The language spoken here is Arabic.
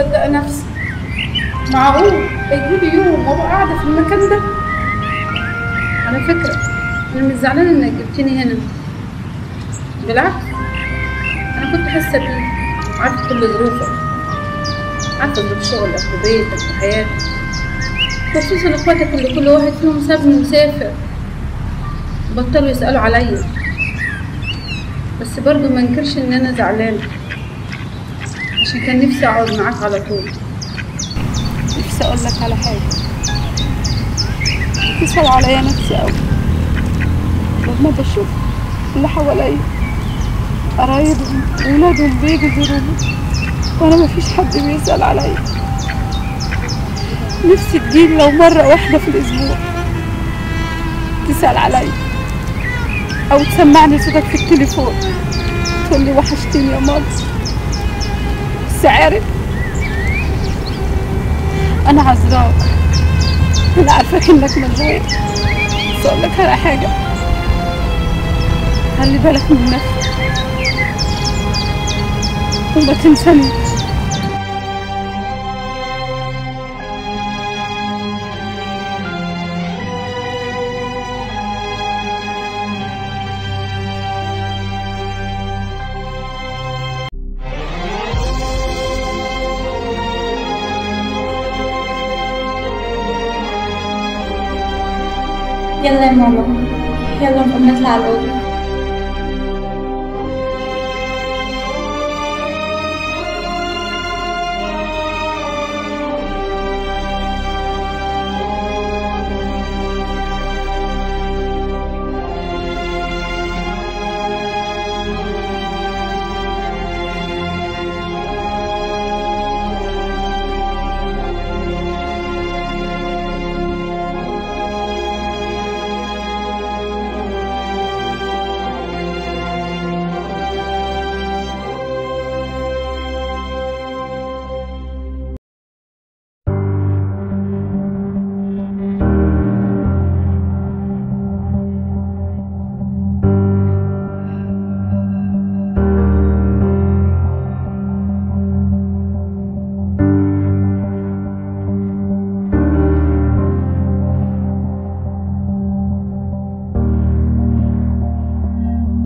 مصدقه نفسي. معقول هيجيلي يوم وابقى قاعده في المكان ده؟ على فكره انا مش زعلانه انك جبتني هنا، بالعكس انا كنت حاسه بيك، عارفه كل ظروفك، عارفه ظروف شغلك وبيتك وحياتك، خصوصا اخواتك اللي كل واحد فيهم سابني وسافر بطلوا يسالوا عليا. بس برضو ما انكرش ان انا زعلانه، عشان كان نفسي اقعد معاك على طول. نفسي اقول لك على حاجه بتصعب عليا نفسي قوي لما بشوف اللي حواليا قرايبهم وولادهم بيجوا يزوروني وانا مفيش حد بيسأل عليا. نفسي تجيلي لو مرة واحدة في الاسبوع تسأل عليا او تسمعني صوتك في التليفون تقولي وحشتيني يا ماما. بس عارف انا عذراك، انا عارفاك انك مشغول، بس اقول لك على حاجة، خلي بالك من نفسك وما تنسانيش. يلا يا ماما، يلا نقوم نطلع على الأوضة.